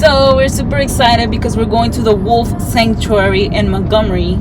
So we're super excited because we're going to the Wolf Sanctuary in Montgomery,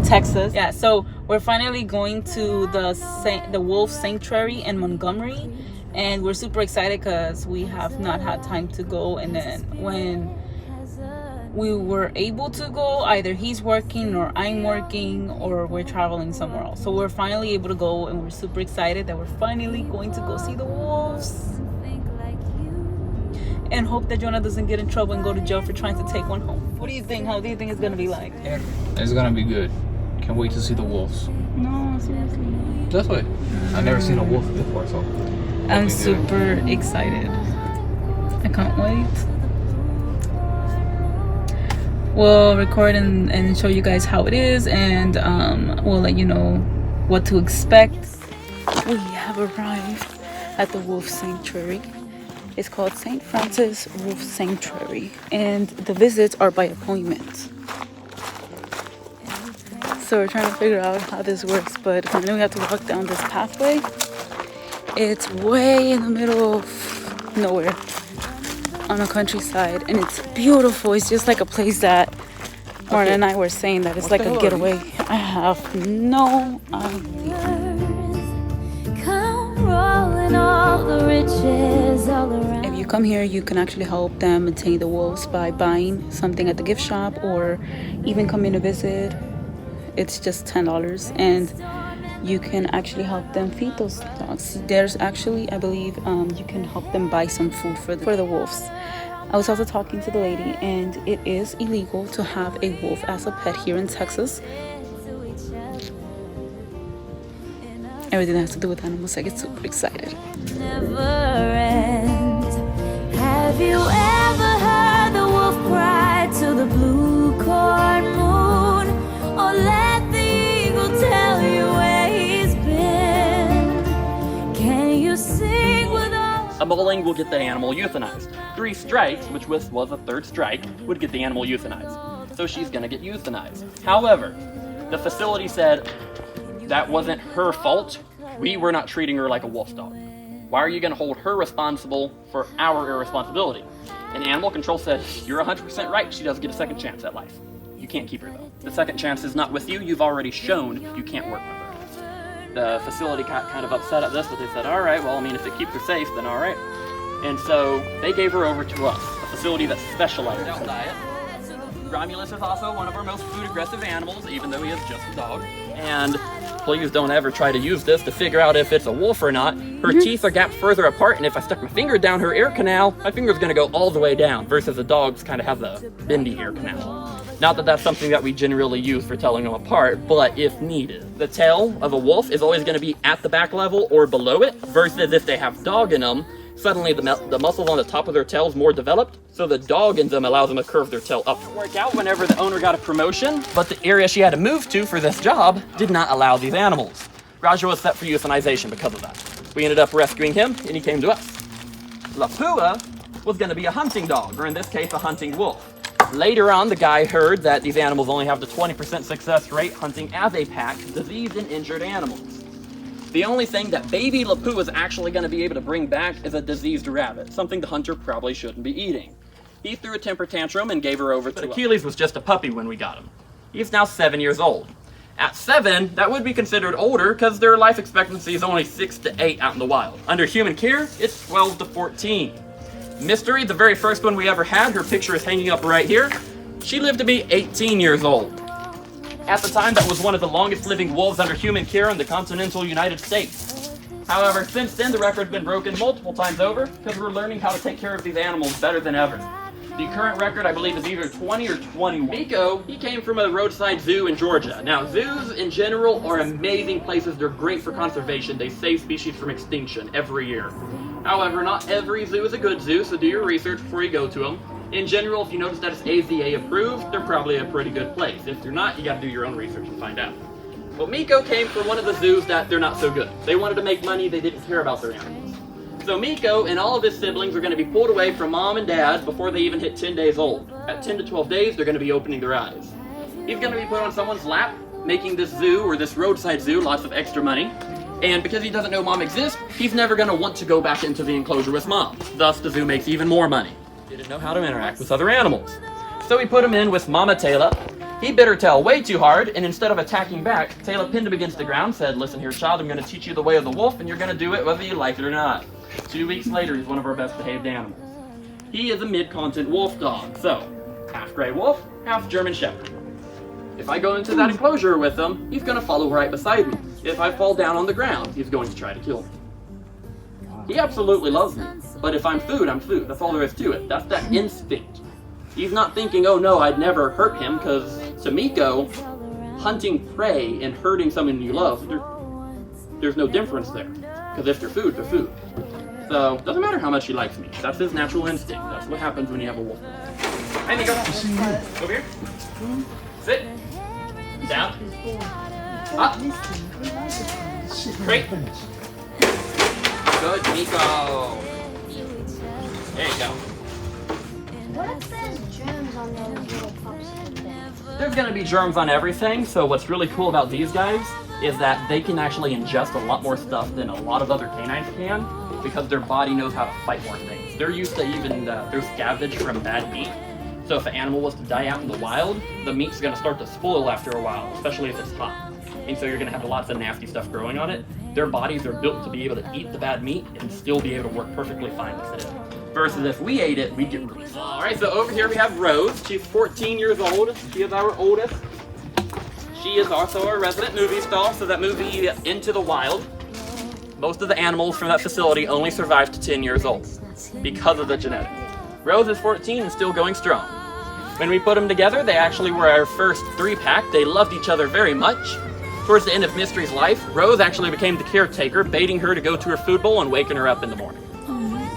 Texas. Yeah, so we're finally going to the Wolf Sanctuary in Montgomery, and we're super excited because we have not had time to go. And then when we were able to go, either he's working or I'm working or we're traveling somewhere else. So we're finally able to go, and we're super excited that we're finally going to go see the wolves. And hope that Jonah doesn't get in trouble and go to jail for trying to take one home. What do you think? How do you think it's gonna be like? It's gonna be good. Can't wait to see the wolves. No, seriously. That's what. I've never seen a wolf before, so I'm super excited. I can't wait. We'll record and show you guys how it is, and we'll let you know what to expect. We have arrived at the Wolf Sanctuary. It's called St. Francis Wolf Sanctuary, and the visits are by appointment. So we're trying to figure out how this works, but then we have to walk down this pathway. It's way in the middle of nowhere on the countryside, and it's beautiful. It's just like a place that Martin and I were saying that it's like a getaway. I have no idea. If you come here, you can actually help them maintain the wolves by buying something at the gift shop, or even come in to visit. It's just $10, and you can actually help them feed those dogs. There's actually, I believe, you can help them buy some food for the wolves. I was also talking to the lady, and it is illegal to have a wolf as a pet here in Texas. Everything that has to do with animals, I get super excited. Never end. Have you ever heard the wolf cry to the blue corn moon, or let the eagle tell you where he's been? Can you sing with all? A bowling will get the animal euthanized. 3 strikes, which was a third strike, would get the animal euthanized. So she's gonna get euthanized. However, the facility said that wasn't her fault. We were not treating her like a wolf dog. Why are you gonna hold her responsible for our irresponsibility? And animal control said, you're 100% right, she does get a second chance at life. You can't keep her though. The second chance is not with you, you've already shown you can't work with her. The facility got kind of upset at this, but they said, all right, well, I mean, if it keeps her safe, then all right. And so they gave her over to us, a facility that specializes in diet. Romulus is also one of our most food-aggressive animals, even though he is just a dog. And please don't ever try to use this to figure out if it's a wolf or not. Her teeth are gapped further apart, and if I stuck my finger down her ear canal, my finger's gonna go all the way down, versus the dogs kind of have the bendy ear canal. Not that that's something that we generally use for telling them apart, but if needed. The tail of a wolf is always gonna be at the back level or below it, versus if they have dog in them, suddenly the muscles on the top of their tail is more developed, so the dog in them allows them to curve their tail up. Work out whenever the owner got a promotion, but the area she had to move to for this job did not allow these animals. Raja was set for euthanization because of that. We ended up rescuing him, and he came to us. Lapua was going to be a hunting dog, or in this case, a hunting wolf. Later on, the guy heard that these animals only have the 20% success rate hunting as a pack diseased and injured animals. The only thing that baby Lapua is actually going to be able to bring back is a diseased rabbit, something the hunter probably shouldn't be eating. He threw a temper tantrum and gave her over to Achilles was just a puppy when we got him. He's now 7 years old. At 7, that would be considered older because their life expectancy is only 6 to 8 out in the wild. Under human care, it's 12 to 14. Mystery, the very first one we ever had, her picture is hanging up right here. She lived to be 18 years old. At the time, that was one of the longest living wolves under human care in the continental United States. However, since then, the record's been broken multiple times over because we're learning how to take care of these animals better than ever. The current record, I believe, is either 20 or 21. Miko, he came from a roadside zoo in Georgia. Now, zoos in general are amazing places. They're great for conservation. They save species from extinction every year. However, not every zoo is a good zoo, so do your research before you go to them. In general, if you notice that it's AZA approved, they're probably a pretty good place. If they're not, you gotta do your own research and find out. Well, Miko came from one of the zoos that they're not so good. They wanted to make money, they didn't care about their animals. So Miko and all of his siblings are gonna be pulled away from mom and dad before they even hit 10 days old. At 10 to 12 days, they're gonna be opening their eyes. He's gonna be put on someone's lap, making this zoo, or this roadside zoo, lots of extra money. And because he doesn't know mom exists, he's never gonna want to go back into the enclosure with mom. Thus, the zoo makes even more money. didn't know how to interact with other animals. So we put him in with Mama Taylor. He bit her tail way too hard, and instead of attacking back, Taylor pinned him against the ground, said, "Listen here, child, I'm going to teach you the way of the wolf, and you're going to do it whether you like it or not." 2 weeks later, he's one of our best behaved animals. He is a mid-continent wolf dog, so half gray wolf, half German shepherd. If I go into that enclosure with him, he's going to follow right beside me. If I fall down on the ground, he's going to try to kill me. He absolutely loves me, but if I'm food, I'm food. That's all there is to it. That's that instinct. He's not thinking, "Oh no, I'd never hurt him," because to Miko, hunting prey and hurting someone you love, there's no difference there. Because if they're food, they're food. So, doesn't matter how much he likes me. That's his natural instinct. That's what happens when you have a wolf. Hey, Miko. Over here. Sit. Down. Up. Great. Good, Miko. There you go. What if there's germs on those little pups? There's going to be germs on everything, so what's really cool about these guys is that they can actually ingest a lot more stuff than a lot of other canines can, because their body knows how to fight more things. They're used to even, they're scavenged from bad meat. So if an animal was to die out in the wild, the meat's going to start to spoil after a while, especially if it's hot. And so you're going to have lots of nasty stuff growing on it. Their bodies are built to be able to eat the bad meat and still be able to work perfectly fine with it. Versus if we ate it, we'd get really sick. Alright, so over here we have Rose. She's 14 years old. She is our oldest. She is also a resident movie star, so that movie Into the Wild, most of the animals from that facility only survive to 10 years old because of the genetics. Rose is 14 and still going strong. When we put them together, they actually were our first 3-pack. They loved each other very much. Towards the end of Mystery's life, Rose actually became the caretaker, baiting her to go to her food bowl and waking her up in the morning.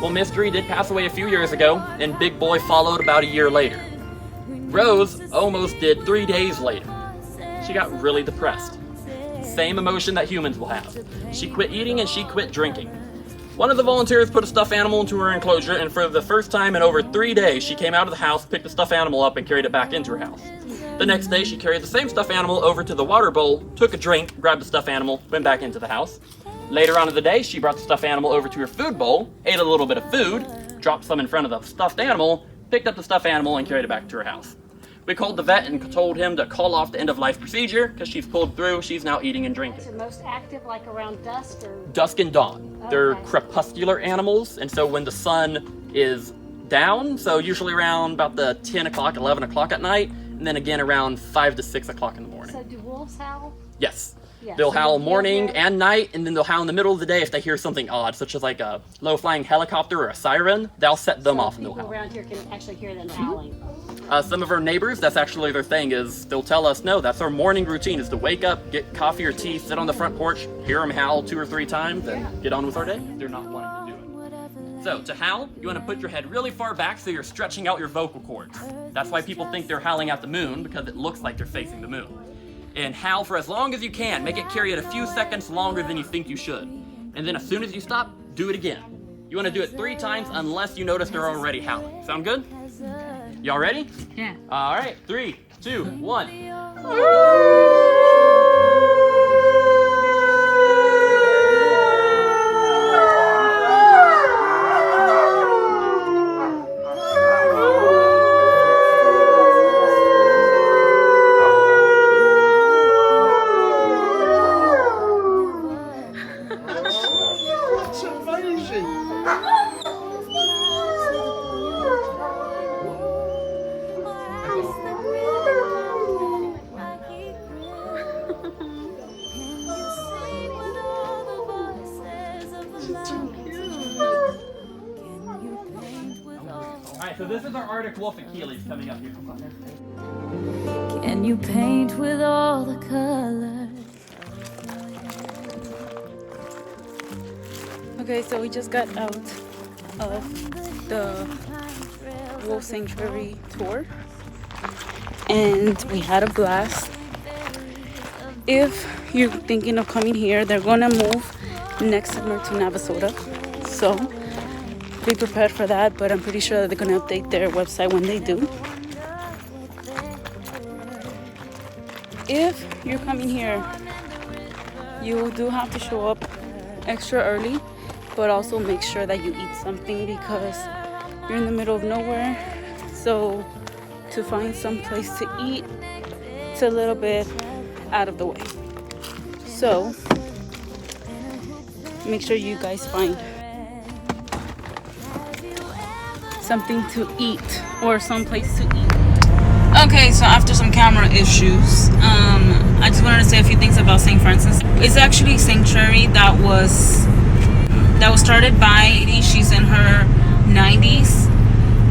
Well, Mystery did pass away a few years ago, and Big Boy followed about a year later. Rose almost did 3 days later. She got really depressed. Same emotion that humans will have. She quit eating and she quit drinking. One of the volunteers put a stuffed animal into her enclosure, and for the first time in over 3 days, she came out of the house, picked the stuffed animal up, and carried it back into her house. The next day, she carried the same stuffed animal over to the water bowl, took a drink, grabbed the stuffed animal, went back into the house. Later on in the day, she brought the stuffed animal over to her food bowl, ate a little bit of food, dropped some in front of the stuffed animal, picked up the stuffed animal, and carried it back to her house. We called the vet and told him to call off the end-of-life procedure because she's pulled through. She's now eating and drinking. Is it most active like around dusk or? Dusk and dawn. Okay. They're crepuscular animals, and so when the sun is down, so usually around about the 10 o'clock, 11 o'clock at night, and then again around 5 to 6 o'clock in the morning. So do wolves howl? Yes. Yeah, They'll so howl you'll morning hear- and night, and then they'll howl in the middle of the day if they hear something odd, such as like a low-flying helicopter or a siren. They'll set them So off and they'll people howl. around here can actually hear them howling. Some of our neighbors, that's actually their thing, is they'll tell us, no, that's our morning routine, is to wake up, get coffee or tea, sit on the front porch, hear them howl 2 or 3 times, and get on with our day. They're not wanting to do it. So, to howl, you want to put your head really far back so you're stretching out your vocal cords. That's why people think they're howling at the moon, because it looks like they're facing the moon. And howl for as long as you can. Make it carry it a few seconds longer than you think you should. And then as soon as you stop, do it again. You want to do it 3 times unless you notice they're already howling. Sound good? Y'all ready? Yeah. All right, 3, 2, 1. It's amazing. All right, so this is our Arctic wolf Achilles coming up here. Can you paint with all the colors? Okay, so we just got out of the Wolf Sanctuary tour and we had a blast. If you're thinking of coming here, they're gonna move next summer to Navasota, so be prepared for that, but I'm pretty sure that they're gonna update their website when they do. If you're coming here, you do have to show up extra early, but also make sure that you eat something because you're in the middle of nowhere, so to find some place to eat, it's a little bit out of the way. So make sure you guys find something to eat or some place to eat. Okay, so after some camera issues, I just wanted to say a few things about St. Francis. It's actually a sanctuary that was started by a lady. She's in her 90s,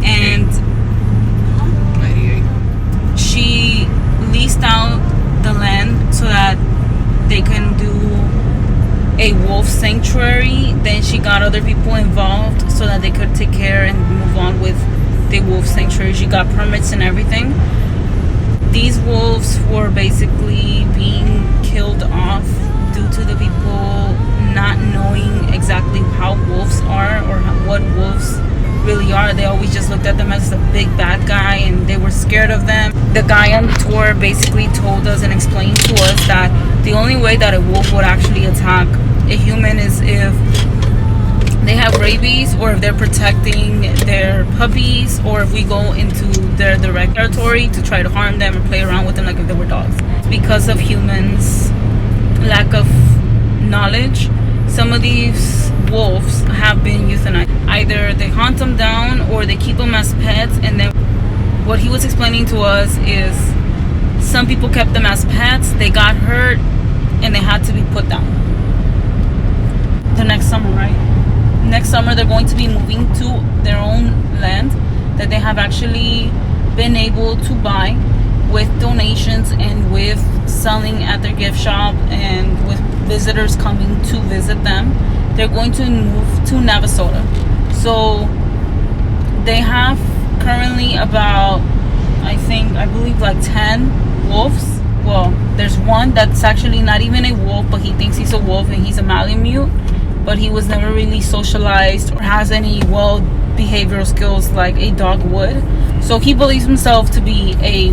and 98. she leased out the land so that they can do a wolf sanctuary. Then she got other people involved so that they could take care and move on with the wolf sanctuary. She got permits and everything. These wolves were basically being killed off due to the people not knowing exactly how wolves are or what wolves really are. They always just looked at them as the big bad guy and they were scared of them. The guy on the tour basically told us and explained to us that the only way that a wolf would actually attack a human is if they have rabies, or if they're protecting their puppies, or if we go into their direct territory to try to harm them or play around with them like if they were dogs. Because of humans' lack of knowledge, some of these wolves have been euthanized. Either they hunt them down or they keep them as pets, and then what he was explaining to us is some people kept them as pets, they got hurt, and they had to be put down. The next summer, right? Next summer they're going to be moving to their own land that they have actually been able to buy with donations and with selling at their gift shop and with visitors coming to visit them. They're going to move to Navasota. So they have currently about, I believe like 10 wolves. Well, there's one that's actually not even a wolf, but he thinks he's a wolf and he's a Malamute, but he was never really socialized or has any behavioral skills like a dog would. So he believes himself to be a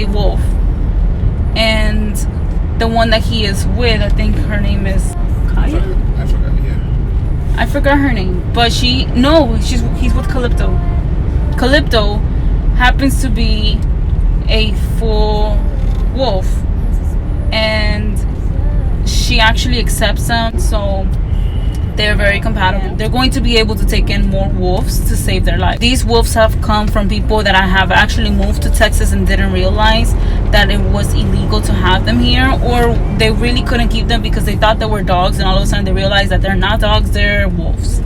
wolf. And the one that he is with, I think her name is Kaya? I forgot, yeah. I forgot her name, but he's with Calypto. Calypto happens to be a full wolf, and she actually accepts them, so they're very compatible. They're going to be able to take in more wolves to save their life. These wolves have come from people that I have actually moved to Texas and didn't realize that it was illegal to have them here, or they really couldn't keep them because they thought they were dogs, and all of a sudden they realized that they're not dogs, they're wolves.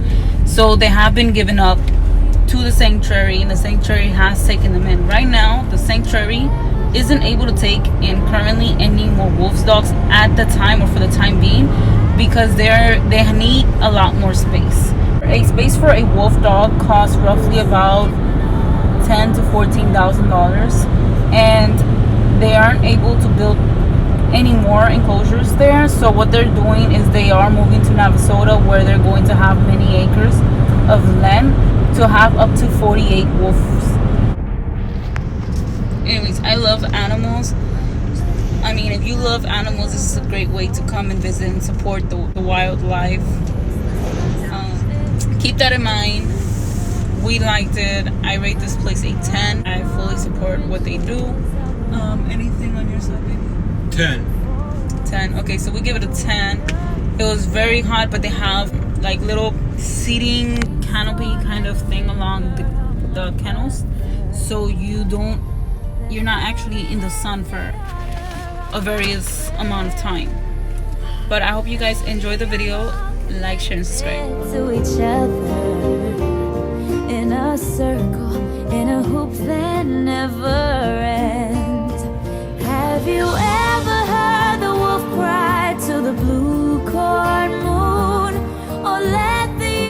So they have been given up to the sanctuary, and the sanctuary has taken them in. Right now, the sanctuary isn't able to take in currently any more wolves dogs at the time, or for the time being, because they need a lot more space. A space for a wolf dog costs roughly about $10,000 to $14,000, and they aren't able to build any more enclosures there. So what they're doing is they are moving to Navasota, where they're going to have many acres of land to have up to 48 wolves. Anyways, I love animals. I mean, if you love animals, this is a great way to come and visit and support the wildlife. Keep that in mind. We liked it. I rate this place a 10. I fully support what they do. Anything on your side, baby? 10. 10. Okay, so we give it a 10. It was very hot, but they have like little seating canopy kind of thing along the kennels, so you're not actually in the sun for a various amount of time. But I hope you guys enjoy the video. Like, share, and subscribe. To each other in a circle, in a hoop